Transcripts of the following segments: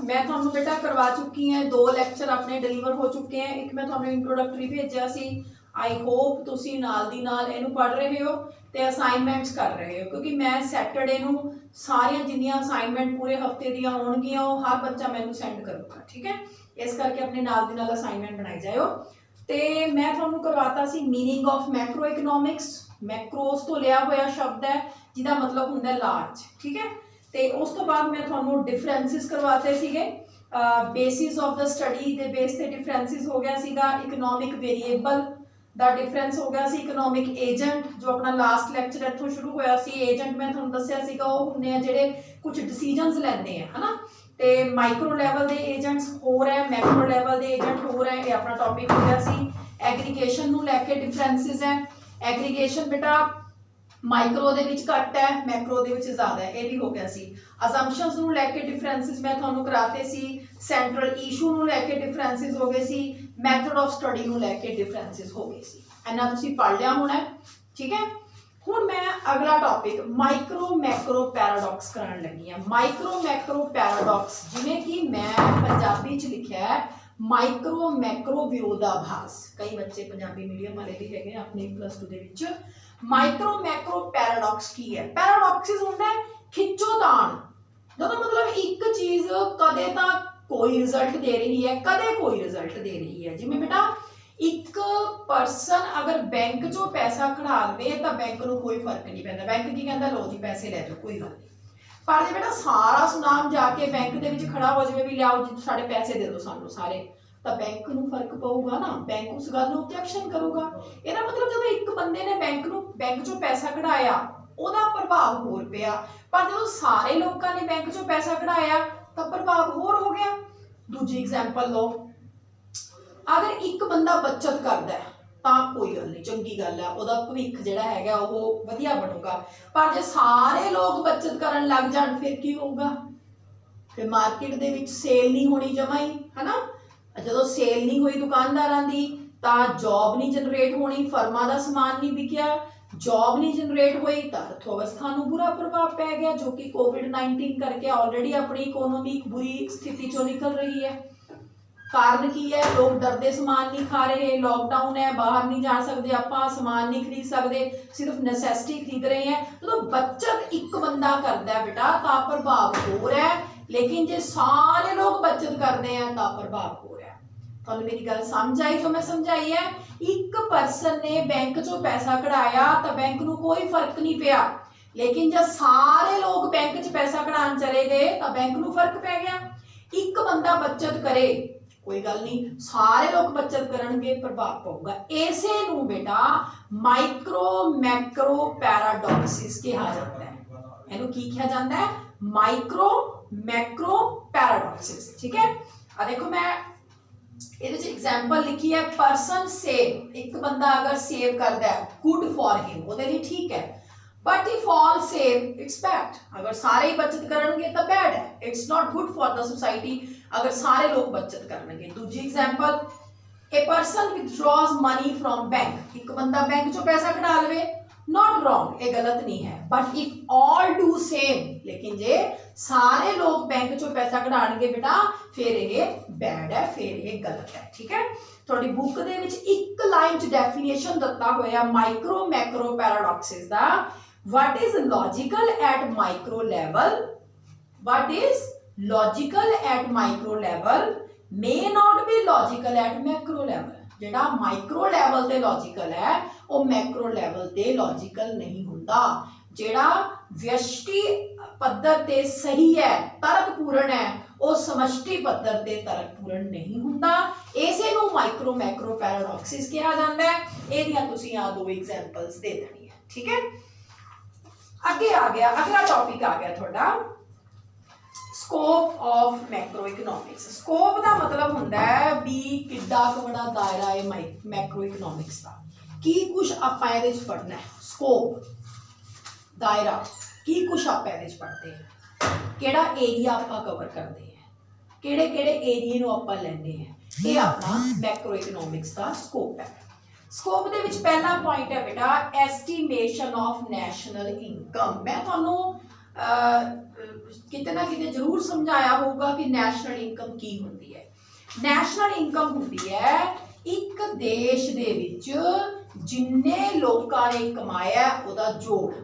मैं तुहानू बेटा करवा चुकी हैं 2 लैक्चर अपने डिलीवर हो चुके हैं। एक मैं तुहानू इंट्रोडक्टरी भेजा सी। आई होप तुसी नाल दी नाल इहनू पढ़ रहे हो तो असाइनमेंट्स कर रहे हो, क्योंकि मैं सैटरडे नू सारियां जिन्नियां असाइनमेंट पूरे हफ्ते दियां होणगियां वो हर बच्चा मैनू सेंड करूगा। ठीक है, इस करके अपने नाल दी नाल असाइनमेंट बनाई जाओ। तो मैं तुहानू करवाता सी मीनिंग ऑफ मैक्रो इकनॉमिक्स। मैक्रोस तो लिया हुआ शब्द है जिहदा मतलब हुंदा लार्ज। ठीक है, तो उस तो बाद मैं तुहानू डिफरेंसिस करवाते सीगे। Basis of the study they base ते डिफरेंसिस हो गया सीगा। इकनॉमिक वेरीएबल दा डिफरेंस हो गया सी। इकनॉमिक एजेंट जो अपना लास्ट लैक्चर इत्थों शुरू होया सी। एजेंट मैं तुहानू दस्सिया सीगा वो हुंदे आ जिहड़े कुछ डिसीजनस लैंदे हैं, है ना। तो माइक्रो लैवल के एजेंट्स होर है, मैक्रो लैवल के एजेंट होर है। ये अपना टॉपिक हो गया सी। एग्रीगेशन नू लैके डिफरेंसिस है। एग्रीगेशन बेटा माइक्रो दे विच घट है, मैक्रो दे विच ज़्यादा है, ये भी हो गया सी। असम्पशनस नू लैके डिफरेंसिस मैं तुहानू कराते सी। सेंट्रल इशू नू लैके डिफरेंसिस हो गए सी। मैथड ऑफ स्टडी नू लैके डिफरेंसिस हो गए सी। इन्ना तुसीं पढ़ लिया होना है। ठीक है, हुण मैं अगला टॉपिक माइक्रो मैक्रो पैराडॉक्स कराण लगी हां। माइक्रो मैक्रो पैराडॉक्स जिवें कि मैं पंजाबी च लिखिआ है माइक्रो मैक्रो विरोधाभास। कई बच्चे पंजाबी मीडियम वाले भी हैगे अपने +2 दे विच। माइक्रो मैक्रो पैराडॉक्स की है? पैराडॉक्सिस होंदा है खिंचोतान, जदों मतलब एक चीज कदे तां कोई रिजल्ट दे रही है, कदे कोई रिजल्ट दे रही है। जिवें बेटा एक परसन अगर बैंक चो पैसा कढ़ा लवे तो बैंक नूं कोई फर्क नहीं पैंदा। बैंक की कहता लो जी पैसे लै जाओ कोई गल नहीं। पर जे बेटा सारा सुनाम जाके बैंक दे विच खड़ा हो जाए भी लियाओ जी साढ़े पैसे दे दो सानू सारे, तो बैंक नूं फर्क पऊगा ना, बैंक उस गल नूं ऑब्जेक्शन करूगा। इहदा मतलब जदों एक बंदे ने बैंक चो पैसा कढ़ाया उहदा प्रभाव होर पिया, पर जदों सारे लोगों ने बैंक चो पैसा कढ़ाया तो प्रभाव होर हो गया। दूजी एग्जाम्पल लो, अगर एक बंदा बचत करता है तो कोई गल नहीं, चंगी गल है, उसका भविख जिहड़ा हैगा वो वधिया बनूगा। पर जे सारे लोग बचत करन लग जाण फिर की होगा? फिर मार्केट दे विच सेल नहीं होनी जमा ही, है ना। जदों सेल नहीं हुई दुकानदारां दी तां जॉब नहीं जनरेट होनी, फर्मां दा समान नहीं बिकिया, जॉब नहीं जनरेट हुई तो अर्थव्यवस्था नूं बुरा प्रभाव पै गया, जो कि कोविड-19 करके ऑलरेडी अपनी इकोनॉमी बुरी स्थिति चों निकल रही है। कारण की है? लोग डरदे समान नहीं खा रहे, लॉकडाउन है, बाहर नहीं जा सकते, आपां समान नहीं खरीद सकते, सिर्फ नैसेसिटी खरीद रहे हैं। तो बचत एक बंदा करता है बेटा तो प्रभाव हो रहा है, लेकिन जे सारे लोग बचत करते हैं तो प्रभाव हो रहा है। तो मेरी गल समझ आई जो मैं समझाई है? एक परसन ने बैंक चो पैसा कढ़ाया तो बैंक नूं कोई फर्क नहीं पिया, लेकिन जब सारे लोग बैंक च पैसा कढ़ाण चले गए तो बैंक नूं फर्क पै गया। एक बंदा बचत करे कोई गल नहीं, सारे लोग बचत करनगे प्रभाव पऊगा। इसे नूं बेटा माइक्रो मैक्रो पैराडॉक्सिस कहा जाता है। इहनूं की कहा जाता है? Micro macro paradoxes. ठीक है, आ देखो मैं ਇਹਦੇ ਚ एग्जाम्पल लिखी है। परसन सेव, एक बंदा अगर सेव करता है गुड फॉर हिम, वो लिए ठीक है, but if all save it's bad. अगर सारे ही बचत करेंगे तो बैड है, it's not good for the society अगर सारे लोग बचत करेंगे। दूसरी example, a person withdraws money from bank, एक बंदा बैंक चो पैसा कढ़ा लवे, नॉट रॉन्ग, ये गलत नहीं है, but if all do same, लेकिन जे सारे लोग बैंक चो पैसा कढ़ाणगे बेटा फिर ये बैड है, फिर ये गलत है। ठीक है, थोड़ी बुक दे विच एक लाइन च डेफिनेशन दिता होया माइक्रो मैक्रो पैराडॉक्सिस दा। What is logical at micro level, what is logical at micro level may not be logical at macro level. जिहड़ा माइक्रो लेवल ते लॉजिकल है वो मैक्रो लेवल ते लॉजिकल नहीं हुंदा। जिहड़ा व्यष्टि पद्धर ते सही है, तर्कपूर्ण है, वो समष्टि पद्धर ते तर्कपूर्ण नहीं हुंदा। इसे नूं माइक्रो मैक्रो पैराडॉक्सिस कहा जाता है। इहदियां तुसीं आ 2 एग्जाम्पल्स दे देनी है। ठीक है, अगे आ गया अगला टॉपिक आ गया थोड़ा scope of macro economics. Scope का मतलब होंदा है भी किड्डा क बड़ा दायरा है मैक्रो इकनॉमिक्स का, की कुछ आपां इहदे च पढ़ना है। स्कोप दायरा की कुछ आप इहदे च पढ़ते हैं, किहड़ा एरिया आपां कवर करते हैं, किहड़े किहड़े एरिए नूं आपां लैंदे हैं, ये अपना मैक्रो इकनॉमिक्स का स्कोप है। स्कोप दे विच पहला पॉइंट है बेटा एस्टीमेशन ऑफ नैशनल इनकम। मैं तुहानूं किते ना किते जरूर समझाया होगा कि नैशनल इनकम की होंदी है। नैशनल इनकम होंदी है एक देश दे विच जिन्ने लोकां ने कमाया उहदा जोड़।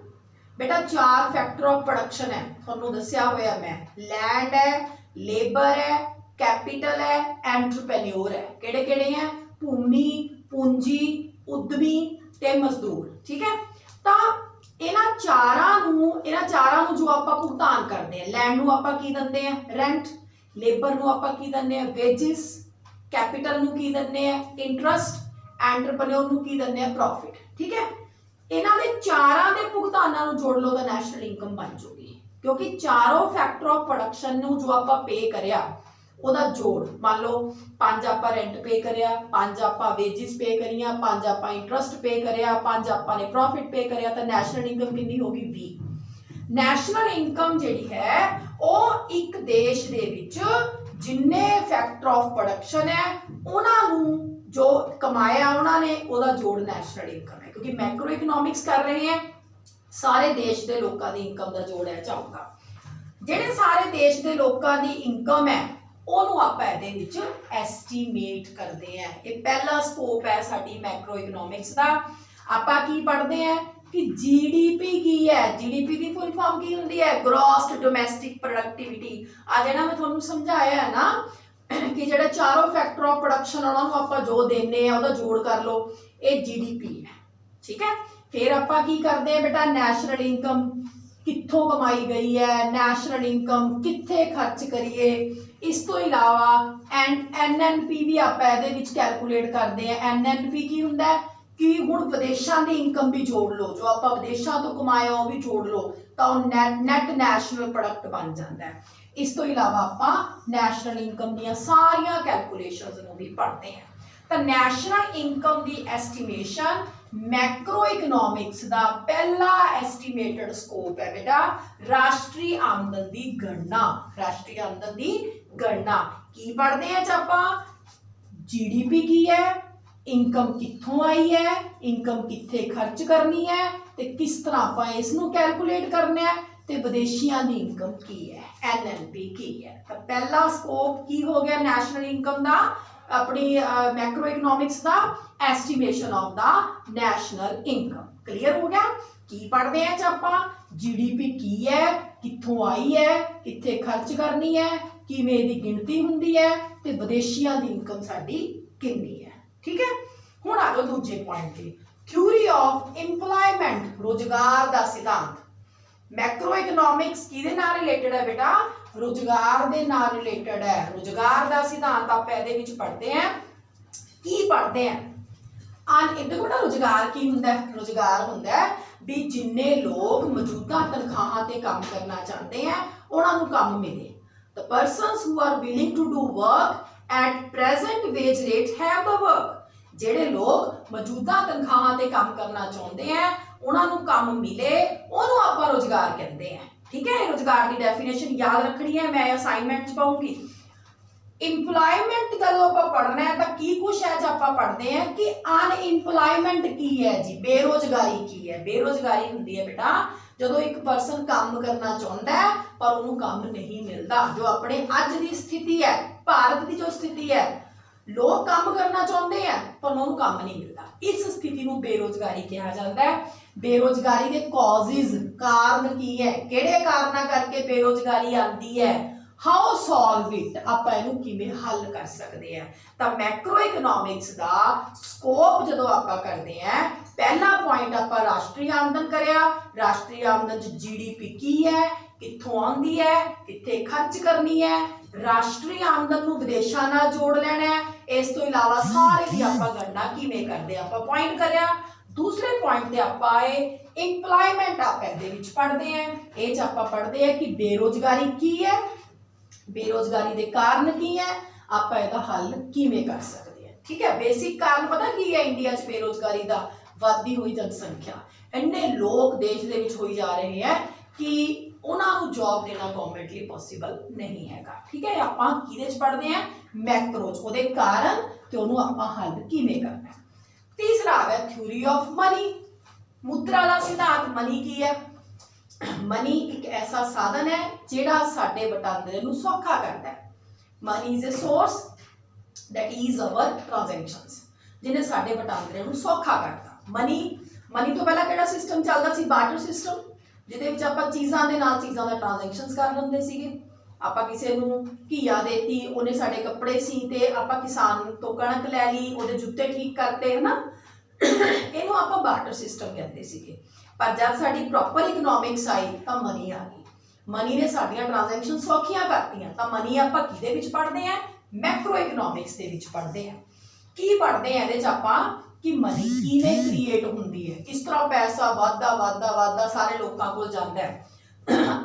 बेटा 4 फैक्टर ऑफ प्रोडक्शन है, तुहानूं दस्सिया होया मैं, लैंड है, लेबर है, कैपिटल है, एंटरप्रेन्योर है। किहड़े किहड़े हैं? भूमि, पूंजी, उद्यमी ते मजदूर। ठीक है, तो इन्हां चारां नूं जो आपां भुगतान करते हैं, लैंड नूं आपां की दिंदे हैं? रेंट। लेबर नूं आपां की दिंदे हैं? वेजिस। कैपिटल नूं की दिंदे हैं? इंटरस्ट। एंटरप्रेन्योर नूं की दिंदे हैं? प्रॉफिट। ठीक है, इन्हां दे चारां दे भुगतानां नूं जोड़ लो तो नैशनल इनकम बन जाऊगी, क्योंकि चारों फैक्टर ऑफ प्रोडक्शन नूं जो आपां पे करिया ਉਹਦਾ जोड़, मान लो 5 ਆਪਾਂ रेंट पे करिया, 5 ਆਪਾਂ वेजिस पे करिया, 5 ਆਪਾਂ इंटरस्ट पे करिया, 5 ਆਪਾਂ ने प्रॉफिट पे करिया, तो नैशनल इनकम कितनी होगी? 20। नैशनल इनकम जिहड़ी है ਉਹ ਇੱਕ देश ਦੇ ਵਿੱਚ जिन्ने फैक्टर ऑफ प्रोडक्शन है ਉਹਨਾਂ ਨੂੰ जो कमाया उन्होंने ਉਹਦਾ जोड़ नैशनल इनकम है, क्योंकि मैक्रो इकोनॉमिक्स कर रहे हैं, सारे देश के लोगों की इनकम का जोड़ है चाहूँगा। ਜਿਹੜੇ सारे देश के लोगों की इनकम है ਉਹਨੂੰ ਆਪਾਂ ਇਹਦੇ ਵਿੱਚ ਐਸਟੀਮੇਟ ਕਰਦੇ ਆ। ਇਹ ਪਹਿਲਾ ਸਕੋਪ ਹੈ ਸਾਡੀ ਮੈਕਰੋ ਇਕਨੋਮਿਕਸ ਦਾ। ਆਪਾਂ ਕੀ ਪੜ੍ਹਦੇ ਆ ਕਿ ਜੀਡੀਪੀ ਕੀ ਹੈ? ਜੀਡੀਪੀ ਦੀ ਫੁੱਲ ਫਾਰਮ ਕੀ ਹੁੰਦੀ ਹੈ? Gross domestic productivity. ਆ ਜਿਹੜਾ ਮੈਂ ਤੁਹਾਨੂੰ ਸਮਝਾਇਆ ਹੈ ਨਾ ਕਿ ਜਿਹੜੇ ਚਾਰੋਂ ਫੈਕਟਰ ਆਫ ਪ੍ਰੋਡਕਸ਼ਨ ਉਹਨਾਂ ਨੂੰ ਆਪਾਂ ਜੋ ਦੇਨੇ ਆ ਉਹਦਾ ਜੋੜ ਕਰ ਲਓ, ਇਹ ਜੀਡੀਪੀ ਹੈ। ਠੀਕ ਹੈ, ਫਿਰ ਆਪਾਂ ਕੀ ਕਰਦੇ ਆ बेटा? ਨੈਸ਼ਨਲ ਇਨਕਮ कित्थों कमाई गई है, नैशनल इनकम कित्थे खर्च करिए। इस तो इलावा NNP भी आप कैलकुलेट करते हैं। NNP की हुंदा है कि हुण विदेशों की इनकम भी जोड़ लो, जो आप विदेशों तो कमाया वो भी जोड़ लो तो नैट नैशनल प्रोडक्ट बन जाता है। इस तो इलावा आप नैशनल इनकम दी सारिया कैलकुलेशनस नूं भी पढ़ते हैं। तो नैशनल इनकम की एस्टीमेशन मैक्रो इकोनॉमिक्स का पहला एस्टीमेटेड स्कोप है बेटा राष्ट्रीय आमदन की गणना। राष्ट्रीय आमदन की गणना की पढ़ते हैं चापा? जीडीपी की है, इनकम कित्थों आई है, इनकम कित्थे खर्च करनी है, ते किस तरह आप इसनूं कैलकुलेट करना है, ते विदेशियों की इनकम की है, NNP की है। तो पहला स्कोप की हो गया नैशनल इनकम का, अपनी मैक्रो इकोनॉमिक्स का estimation of the national income. Clear हो गया? की पढ़ते हैं चापा? जीडीपी की है, कित्थों आई है, कित्थे खर्च करनी है, किवें दी गिनती हुंदी है, ते विदेशियों की इनकम साडी कितनी है। ठीक है, हुण आ जाओ दूजे पॉइंट ते, थ्योरी ऑफ इंप्लॉयमेंट, रोजगार का सिद्धांत। मैक्रो इकोनॉमिक्स किहदे नाल रिलेटेड है बेटा? रोजगार के नाल रिलेटेड है। रोजगार का सिद्धांत आप इहदे विच पढ़ते हैं। की पढ़ते हैं? देखो ना रोजगार की हुंदा है? रोजगार हुंदा है भी जिन्ने लोग मौजूदा तनख्वाहां ते काम करना चाहते हैं उन्हां नूं काम मिले। The persons who are willing to do work at present wage rate have the work. ਜਿਹੜੇ लोग मौजूदा तनख्वाहां ते काम करना चाहते हैं उन्हां नूं काम मिले, उहनूं आपां रोजगार कहते हैं। ठीक है, रोजगार की डेफिनेशन याद रखनी है, मैं असाइनमेंट च पाऊंगी। इंप्लॉयमेंट जब आप पढ़ना है तो की कुछ है जो आप पढ़ते हैं कि अनइंप्लॉयमेंट की है जी, बेरोजगारी की है। बेरोजगारी होंदी है बेटा जो एक पर्सन काम करना चाहता है पर उन्होंने काम नहीं मिलता। जो अपने अज की स्थिति है, भारत की जो स्थिति है, लोग काम करना चाहते हैं पर उन्होंने काम नहीं मिलता। इस स्थिति को बेरोजगारी कहा जाता है। बेरोजगारी के कॉजेज, कारण की है, किहड़े कारणों करके बेरोजगारी आती है, हाउ सॉल्व इट, आप इहनूं किवें हल कर सकते हैं। तो मैक्रो इकोनॉमिक्स का स्कोप जो आप करते हैं, पहला पॉइंट आप राष्ट्रीय आमदन करिया। राष्ट्रीय आमदन जीडीपी की है, कित्थों आउंदी है, कित्थे खर्च करनी है, राष्ट्रीय आमदन नूं विदेशां नाल जोड़ लेना है। इस तो इलावा सारे की आप गणना किवें करदे आप पॉइंट करिया। दूसरे पॉइंट ते आप आए इंप्लॉयमेंट, आप इहदे विच पढ़दे हैं। इह च आप पढ़दे हैं कि बेरोजगारी की है, बेरोजगारी के कारण की है, आप इसका हल किवें कर सकते हैं। ठीक है, बेसिक कारण पता की है इंडिया च बेरोजगारी का? वधदी हुई जनसंख्या, इन्ने लोग देश दे विच होई जा रहे हैं कि उन्होंने जॉब देना गवर्नमेंट लिए पॉसिबल नहीं है। ठीक है, आप किहदे च पढ़ते हैं? मैक्रो च, उहदे कारण ते उहनूं आपां हल किवें करना है। तीसरा है थ्योरी ऑफ मनी, मुद्रा का सिद्धांत। मनी की है? मनी एक ऐसा साधन है जिहड़ा साडे वटांदरे नूं सौखा करता है। Money is a source that is our transactions, जिन्हें साडे वटांदरे नूं सौखा करता। मनी तो पहला किहड़ा सिस्टम चलदा सी? बार्टर सिस्टम, जिहदे विच आपां चीज़ां दे नाल चीज़ां दा ट्रांजैक्शनस कर लैंदे सीगे। आपां किसी नूं घीआ देती, उहने साडे कपड़े सीते, आपां किसान तो कणक लै ली, उहदे जुत्ते ठीक करते, है ना। इहनूं आपां बार्टर सिस्टम कहंदे सीगे। पर जब साडी प्रॉपर इकनॉमिक्स आई तो मनी आ गई। मनी ने साडियां ट्रांजैक्शन सौखियां करतियां। तो मनी आपां किहदे विच पढ़दे हैं? मैक्रो इकनॉमिक्स दे विच पढ़दे हैं। की पढ़दे हैं इहदे च आपां कि मनी किवें क्रिएट हुंदी है, किस तरह पैसा वाधा सारे लोकां कोल जांदा है।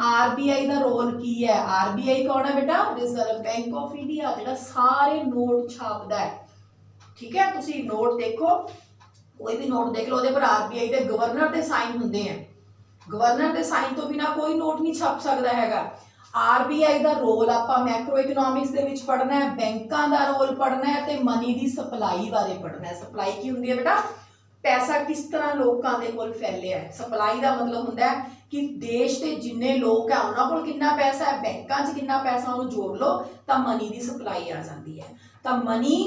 आरबीआई का रोल की है? आरबीआई कौन है बेटा? रिजर्व बैंक ऑफ इंडिया, जिहड़ा सारे नोट छापदा है। ठीक है, तुसी नोट देखो, कोई भी नोट देख लो, उहदे पर आरबीआई के गवर्नर के साइन हुंदे हैं। गवर्नर के साइन तो बिना कोई नोट नहीं छप सकता हैगा। आरबीआई का रोल आपां मैक्रो इकनॉमिक्स दे विच पढ़ना है, बैंकां दा रोल पढ़ना है, ते मनी की सप्लाई बारे पढ़ना है। सप्लाई की हुंदी है बेटा? पैसा किस तरह लोगों के कोल फैलिया है। सप्लाई का मतलब होंदा है कि देश के जिन्ने लोग है उन्होंने कोल कितना पैसा है, बैंकों च कितना पैसा, उन्होंने जोड़ लो तो मनी की सप्लाई आ जाती है। तो मनी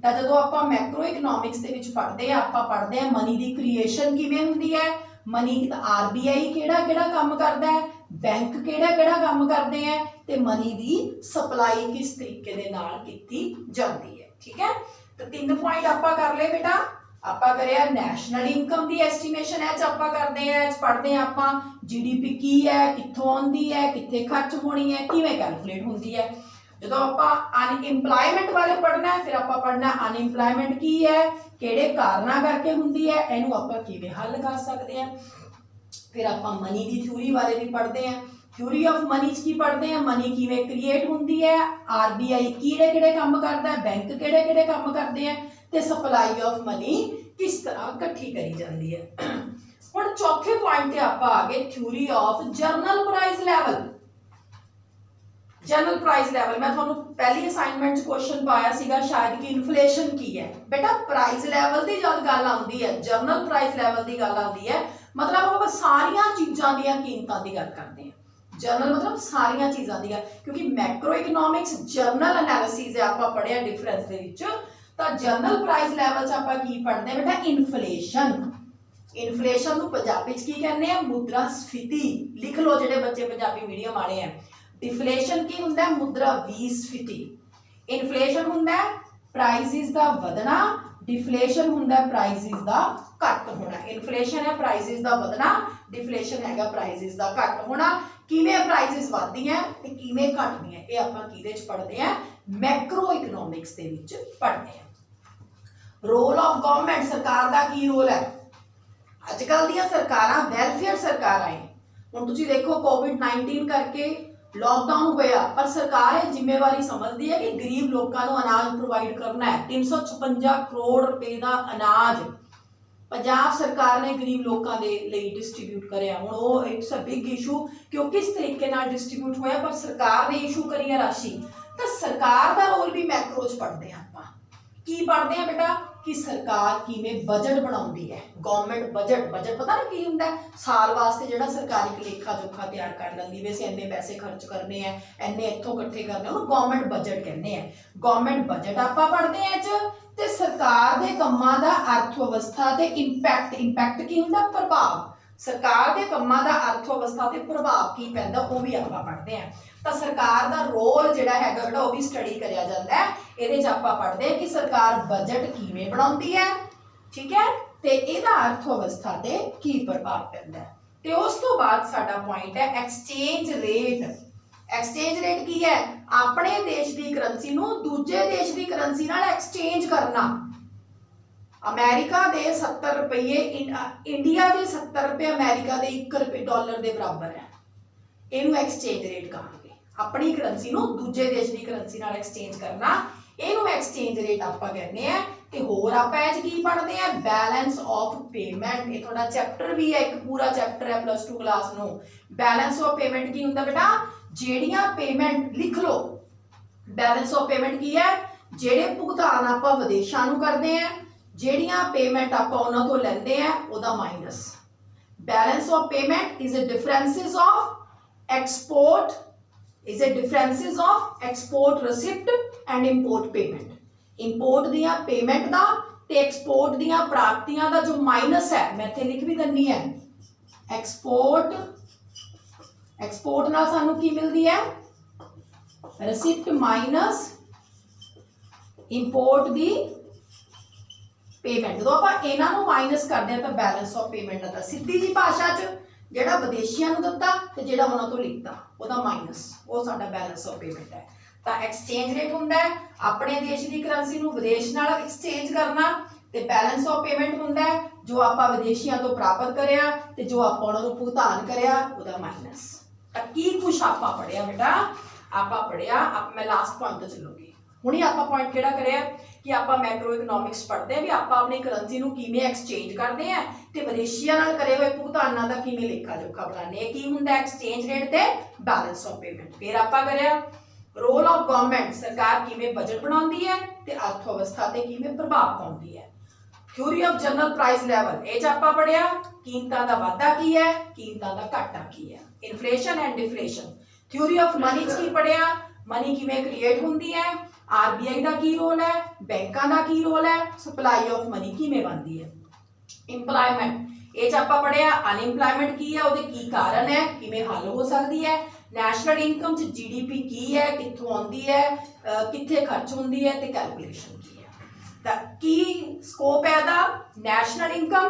का जो आप मैक्रो इकनॉमिक्स के पढ़ते हैं, आप पढ़ते हैं मनी की क्रिएशन किवें हुंदी है। मनी आरबीआई किहड़ा काम करता है, बैंक किहड़ा काम करते हैं, तो मनी की सप्लाई किस तरीके दे नाल कीती जाती है। ठीक है, तो 3 पॉइंट आप कर ले बेटा। आप करिया नैशनल इनकम की एस्टीमेशन है आप करते हैं, पढ़ते हैं आप जीडीपी की है, कित्थों आती है, कित्थे खर्च होनी है, किवें कैलकुलेट होती है। जो आप अनएम्पलॉयमेंट वाले पढ़ना है, फिर आप पढ़ना अनएम्पलॉयमेंट की है, किहड़े कारणों करके हुंदी है, इहनूं आपां किवें हल कर सकते हैं। फिर आप मनी की थ्योरी बारे भी पढ़ते हैं, थ्योरी ऑफ मनी की पढ़ते हैं, मनी किवें क्रिएट होंदी है, आरबीआई किहड़े काम करता है, बैंक किहड़े काम करते हैं, ते सप्लाई ऑफ मनी किस तरह इकट्ठी करी जाती है। हुण चौथे पॉइंट ते आप आ गए theory of journal price level. General price level मैं थोड़ा पहली असाइनमेंट क्वेश्चन पाया सीगा शायद कि इन्फ्लेशन की है। बेटा प्राइस लैवल की जब गल आती है, जनरल प्राइस लैवल की गल आती है, मतलब आप सारिया चीज़ों दी कीमतों की गल करते हैं। जनरल मतलब सारिया चीज़ों की, क्योंकि मैक्रो इकनॉमिक्स जर्नल एनालिसिस है, आप पढ़िया डिफरेंस के विच। तो जनरल प्राइस लैवल आप की पढ़ते हैं बेटा? इन्फ्लेशन। इन्फ्लेशन को पंजाबी की कहते हैं मुद्रास्फीति। लिख लो जेडे बच्चे पंजाबी मीडियम वाले हैं। डिफ्लेशन की हुंदा है? मुद्रास्फीति। इन्फ्लेशन हुंदा है प्राइसेस का वधना, डिफ्लेशन हुंदा है प्राइसेस का घट होना। इन्फ्लेशन है प्राइसेस का वधना, डिफ्लेशन है प्राइसेस का घट होना। किवें प्राइसेस वधदियां ते किवें घटदियां, ये आपां किहदे च पढ़दे हैं? मैक्रो इकनॉमिक्स दे विच पढ़दे हैं। रोल ऑफ गवर्नमेंट, सरकार का की रोल है? अजकल दियां सरकारां वैलफेयर सरकारां है। हुण तुसीं देखो कोविड-19 करके लॉकडाउन होया, पर सरकार ये जिम्मेवारी समझती है कि गरीब लोगों को अनाज प्रोवाइड करना है। 356 करोड़ रुपए का अनाज पंजाब सरकार ने गरीब लोगों के लिए डिस्ट्रीब्यूट कराया। हुण वो इट्स अ बिग इशू कि वो किस तरीके नाल डिस्ट्रीब्यूट होया, पर सरकार ने इशू करी है राशि। तो सरकार का रोल भी मैक्रो च पढ़ते हैं। आप की पढ़ते हैं बेटा? कि सरकार किवें बजट बनाउंदी है। गवर्नमेंट बजट, बजट पता ना की हुंदा है? साल वास्ते जिहड़ा सरकार एक लेखा जोखा तैयार कर लैंदी, वैसे इन्ने पैसे खर्च करने हैं, इन्ने इत्थों इकट्ठे करने, उन्होंने गवर्नमेंट बजट कहते हैं। गवर्नमेंट बजट आप पढ़ते हैं ते सरकार के कामां दा अर्थव्यवस्था ते इंपैक्ट, इंपैक्ट की हुंदा? प्रभाव। सरकार के कामां दा अर्थव्यवस्था ते प्रभाव की पैंदा, वो भी आप पढ़ते हैं। तो सरकार का रोल जिहड़ा हैगा बेटा वो भी स्टडी करिया जाता है। इहदे च आपां पढ़दे हैं कि सरकार बजट किवें बनाउंदी है, ठीक है, ते इहदा अर्थव्यवस्था ते की प्रभाव पैंदा है। ते उस तो बाद साडा पॉइंट है एक्सचेंज रेट। एक्सचेंज रेट की है? अपने देश की करंसी नूं दूजे देश की करंसी नाल एक्सचेंज करना। अमेरिका के 70 रुपये इंडिया के 70 रुपये अमेरिका के 1 रुपये डॉलर के बराबर है। इनू एक्सचेंज रेट कहांगे। अपनी करंसी नूं दूजे देश की करंसी नाल एक्सचेंज करना, इनू एक्सचेंज रेट आपां कहते हैं। ते होर आपां इह च की पढ़ते हैं? Balance of payment. ये थोड़ा चैप्टर भी है, एक पूरा चैप्टर है +2 क्लास नूं। बैलेंस ऑफ पेमेंट की हुंदा बेटा? जेड़ियां पेमेंट लिख लो। बैलेंस ऑफ पेमेंट की है? जेड़े भुगतान आपां विदेशां नूं करदे हैं, जेड़ियां पेमेंट आपां उन्हां तों लैंदे हैं, ओहदा minus. Balance of payment is a differences of export receipt and import payment. Import दियां पेमेंट दा ते एक्सपोर्ट दियां प्राप्तियां दा जो माइनस है, मैं इत्थे लिख भी दन्नी है, एक्सपोर्ट नाल सानू की मिलदी है, रिसिप्ट माइनस इंपोर्ट दी पेमेंट। जो आप इन्हां नूं माइनस करते हैं तो बैलेंस ऑफ पेमेंट आता। सीधी जी भाषा च जिहड़ा विदेशियां नूं दित्ता ते जिहड़ा उन्हां तों लिता उहदा माइनस, वो साडा बैलेंस ऑफ पेमेंट है। तो एक्सचेंज रेट हुंदा है अपने देश की करंसी नूं विदेश नाल एक्सचेंज करना, ते बैलेंस ऑफ पेमेंट हुंदा है जो आपां विदेशियां तो प्राप्त करिया ते जो आपां उन्हां नूं भुगतान करिया उहदा माइनस। तो की कुछ आपां पढ़िया बेटा, आपां पढ़िया, मैं लास्ट पॉइंट ते चलूंगी। हुणे आपां पॉइंट किहड़ा करिया कि आपां मैक्रो इकनॉमिक्स पढ़ते हैं भी आपां अपनी करंसी नूं किवें एक्सचेंज करते हैं ते विदेशियां नाल करे हुए भुगतानां दा किवें लेखा जोखा बनाने। ये की हुंदा एक्सचेंज रेट ते बैलेंस ऑफ पेमेंट। फिर आपां करिया रोल ऑफ गवर्नमेंट, सरकार किवें बजट बनाउंदी है ते अर्थव्यवस्था ते किवें प्रभाव पाउंदी है। Theory of general price level ये च आपां पढ़िया कीमतां दा वाधा की है, कीमतां दा घाटा की है, inflation and deflation. Theory of money च की पढ़िया मनी किवें क्रिएट हुंदी है, आरबीआई का की रोल है, बैंकों का की रोल है, सप्लाई ऑफ मनी किवें बनती है। इंप्लॉयमेंट ये आपां पढ़िया अनइंप्लॉयमेंट की है, उहदे की कारण है, किवें हल हो सकती है। नैशनल इनकम च जीडीपी की है, कित्थों आउंदी है, कित्थे खर्च हुंदी है ते कैलकुलेशन की है। तां की स्कोप है दा नैशनल इनकम,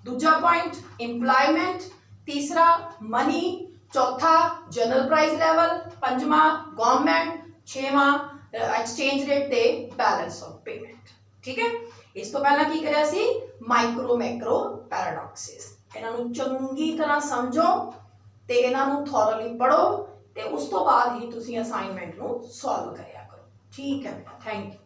दूजा पॉइंट इंप्लॉयमेंट, तीसरा मनी, चौथा जनरल प्राइस लैवल, पंजवां गवर्नमेंट, छेवां एक्सचेंज रेट ते बैलेंस ऑफ पेमेंट। ठीक है, इस तो पहला की करिया सी माइक्रो मैक्रो पैराडॉक्सिस। इन्हां नूं चंगी तरह समझो ते इन्हां नूं थॉरली पढ़ो ते उस तो बाद ही तुसीं असाइनमेंट नूं सॉल्व करिया करो। ठीक है बेटा, थैंक यू।